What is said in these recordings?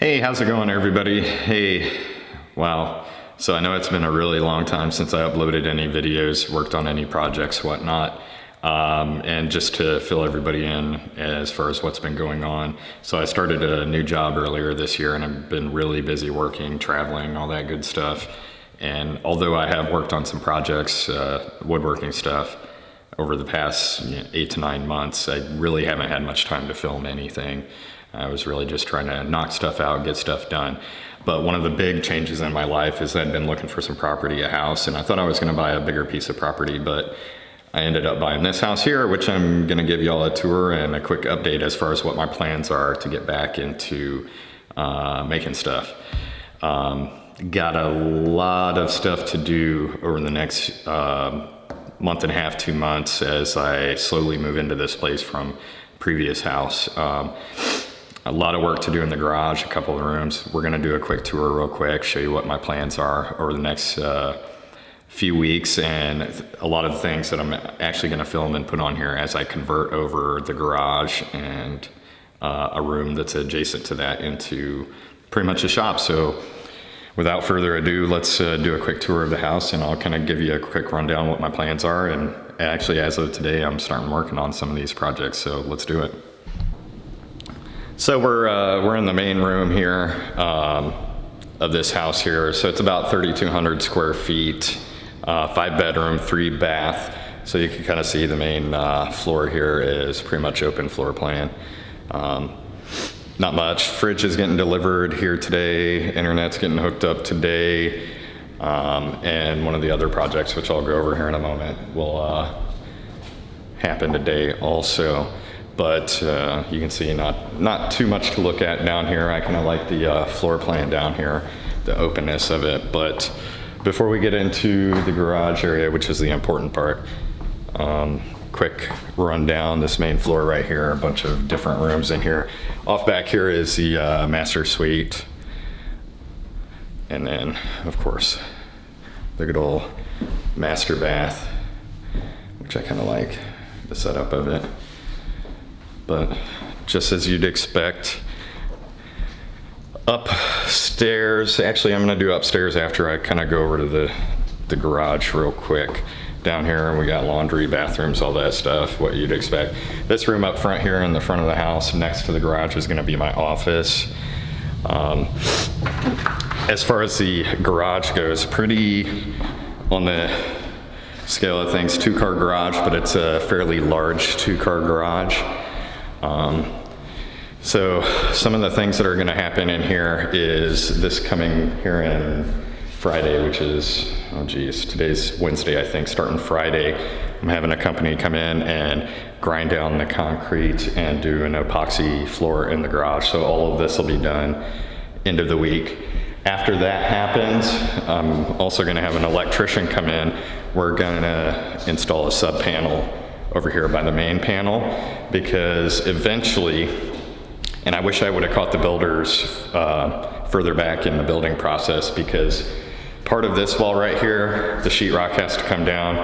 Hey, how's it going, everybody? Hey, wow. So I know it's been a really long time since I uploaded any videos, worked on any projects, whatnot. And just to fill everybody in as far as what's been going on. So I started a new job earlier this year and I've been really busy working, traveling, all that good stuff. And although I have worked on some projects, woodworking stuff, over the past 8 to 9 months, I really haven't had much time to film anything. I was really just trying to knock stuff out, get stuff done. But one of the big changes in my life is I'd been looking for some property, a house, and I thought I was gonna buy a bigger piece of property, but I ended up buying this house here, which I'm gonna give y'all a tour and a quick update as far as what my plans are to get back into making stuff. Got a lot of stuff to do over the next month and a half, 2 months as I slowly move into this place from previous house. A lot of work to do in the garage, a couple of rooms. We're gonna do a quick tour real quick, show you what my plans are over the next few weeks, and a lot of the things that I'm actually gonna film and put on here as I convert over the garage and a room that's adjacent to that into pretty much a shop. So without further ado, let's do a quick tour of the house and I'll kind of give you a quick rundown what my plans are. And actually, as of today, I'm starting working on some of these projects, so let's do it. So we're in the main room here of this house here. So it's about 3,200 square feet, 5 bedroom, 3 bath. So you can kind of see the main floor here is pretty much open floor plan. Not much. Fridge is getting delivered here today. Internet's getting hooked up today. And one of the other projects, which I'll go over here in a moment, will happen today also. But you can see not too much to look at down here. I kind of like the floor plan down here, the openness of it. But before we get into the garage area, which is the important part, quick rundown. This main floor right here, a bunch of different rooms in here. Off back here is the master suite. And then, of course, the good old master bath, which I kind of like the setup of it. But just as you'd expect, upstairs, actually I'm gonna do upstairs after I kind of go over to the garage real quick. Down here we got laundry, bathrooms, all that stuff, what you'd expect. This room up front here in the front of the house next to the garage is gonna be my office. As far as the garage goes, pretty on the scale of things, 2-car garage, but it's a fairly large 2-car garage. So some of the things that are gonna happen in here is this coming here in Friday, which is, oh geez, today's Wednesday, I think. Starting Friday, I'm having a company come in and grind down the concrete and do an epoxy floor in the garage. So all of this will be done end of the week. After that happens, I'm also gonna have an electrician come in. We're gonna install a sub panel over here by the main panel, because eventually, and I wish I would have caught the builders further back in the building process, because part of this wall right here, the sheetrock has to come down.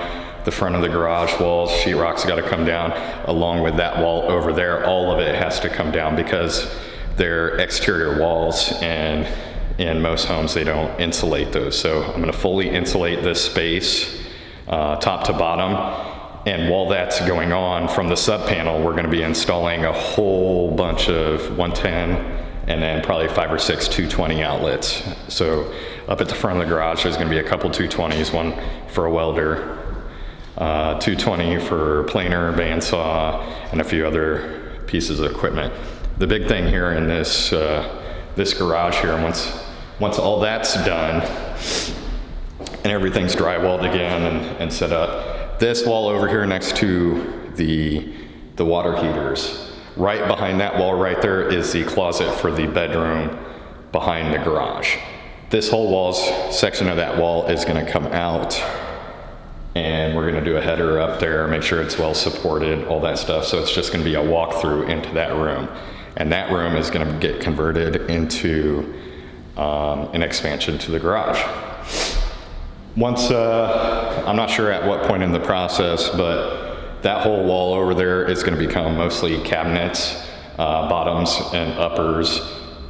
The front of the garage walls, sheetrock's got to come down, along with that wall over there. All of it has to come down because they're exterior walls, and in most homes they don't insulate those. So I'm going to fully insulate this space top to bottom. And while that's going on, from the sub panel, we're going to be installing a whole bunch of 110 and then probably 5 or 6 220 outlets. So up at the front of the garage, there's going to be a couple 220s, one for a welder, 220 for planer, bandsaw, and a few other pieces of equipment. The big thing here in this this garage here, and once all that's done and everything's drywalled again and set up, this wall over here next to the water heaters, right behind that wall right there is the closet for the bedroom behind the garage. This whole section of that wall is gonna come out, and we're gonna do a header up there, make sure it's well supported, all that stuff. So it's just gonna be a walkthrough into that room. And that room is gonna get converted into an expansion to the garage. Once, I'm not sure at what point in the process, but that whole wall over there is going to become mostly cabinets, bottoms and uppers,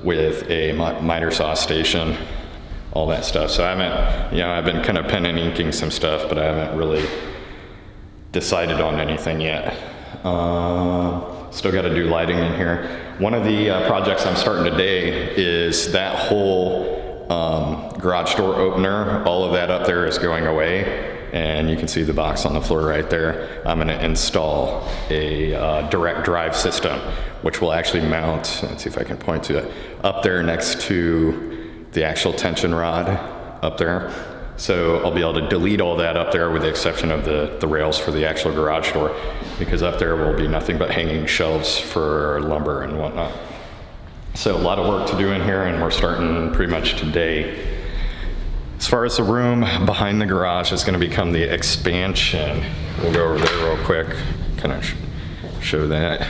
with a miter saw station, all that stuff. So I haven't, I've been kind of pen and inking some stuff, but I haven't really decided on anything yet. Still got to do lighting in here. One of the projects I'm starting today is that whole garage door opener. All of that up there is going away, and you can see the box on the floor right there. I'm going to install a direct drive system, which will actually mount, let's see if I can point to it, up there next to the actual tension rod up there. So I'll be able to delete all that up there with the exception of the rails for the actual garage door, because up there will be nothing but hanging shelves for lumber and whatnot. So a lot of work to do in here, and we're starting pretty much today. As far as the room behind the garage is going to become the expansion. We'll go over there real quick, kind of show that.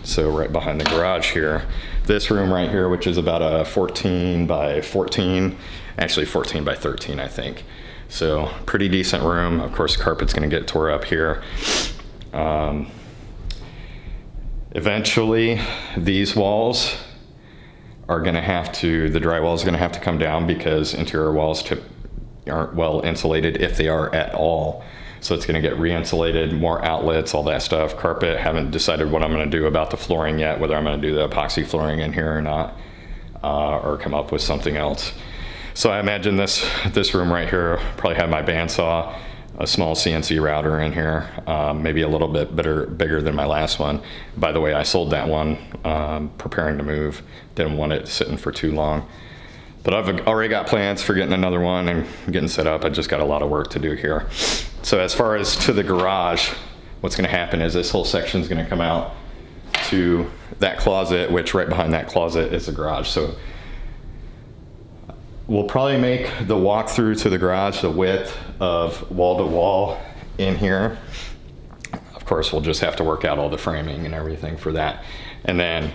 So right behind the garage here, this room right here, which is about a 14 by 14, actually 14 by 13, I think. So pretty decent room. Of course, carpet's going to get tore up here. Eventually, these walls are going to have to, the drywall is going to have to come down because interior walls aren't well insulated if they are at all. So it's going to get re-insulated, more outlets, all that stuff. Carpet, haven't decided what I'm going to do about the flooring yet, whether I'm going to do the epoxy flooring in here or not, or come up with something else. So I imagine this room right here probably have my bandsaw, a small CNC router in here, maybe a little bit bigger than my last one. By the way, I sold that one, preparing to move. Didn't want it sitting for too long. But I've already got plans for getting another one and getting set up. I just got a lot of work to do here. So as far as to the garage, what's gonna happen is this whole section is gonna come out to that closet, which right behind that closet is the garage. So we'll probably make the walk-through to the garage the width of wall to wall in here. Of course, we'll just have to work out all the framing and everything for that. And then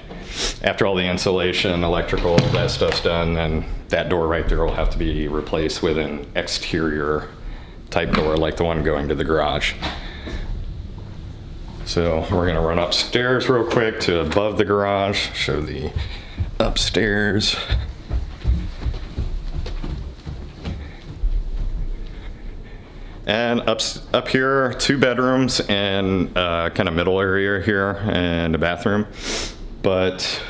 after all the insulation, electrical, that stuff's done, then that door right there will have to be replaced with an exterior type door like the one going to the garage. So we're gonna run upstairs real quick to above the garage, show the upstairs. And up here, 2 bedrooms and kind of middle area here and a bathroom. But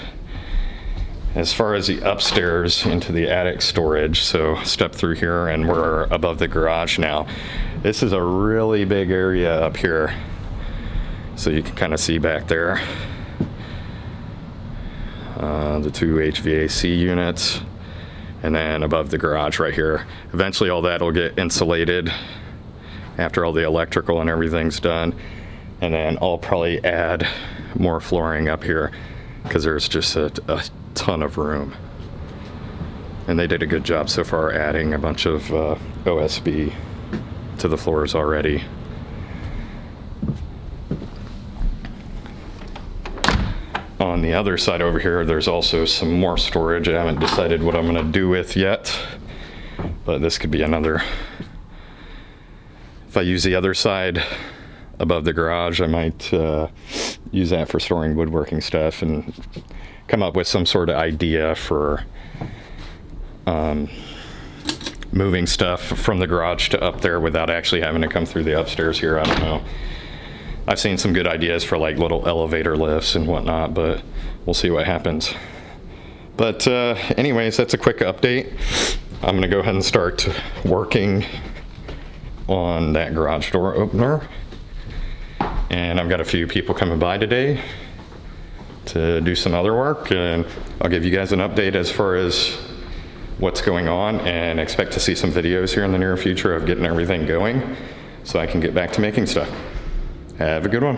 as far as the upstairs into the attic storage, so step through here and we're above the garage now. This is a really big area up here. So you can kind of see back there. The 2 HVAC units. And then above the garage right here. Eventually all that will get insulated after all the electrical and everything's done. And then I'll probably add more flooring up here because there's just a ton of room. And they did a good job so far adding a bunch of OSB to the floors already. On the other side over here, there's also some more storage I haven't decided what I'm gonna do with yet, but this could be another. If I use the other side above the garage, I might use that for storing woodworking stuff and come up with some sort of idea for moving stuff from the garage to up there without actually having to come through the upstairs here. I don't know. I've seen some good ideas for like little elevator lifts and whatnot, but we'll see what happens. But anyways, that's a quick update. I'm gonna go ahead and start working on that garage door opener. And I've got a few people coming by today to do some other work, and I'll give you guys an update as far as what's going on, and expect to see some videos here in the near future of getting everything going so I can get back to making stuff. Have a good one.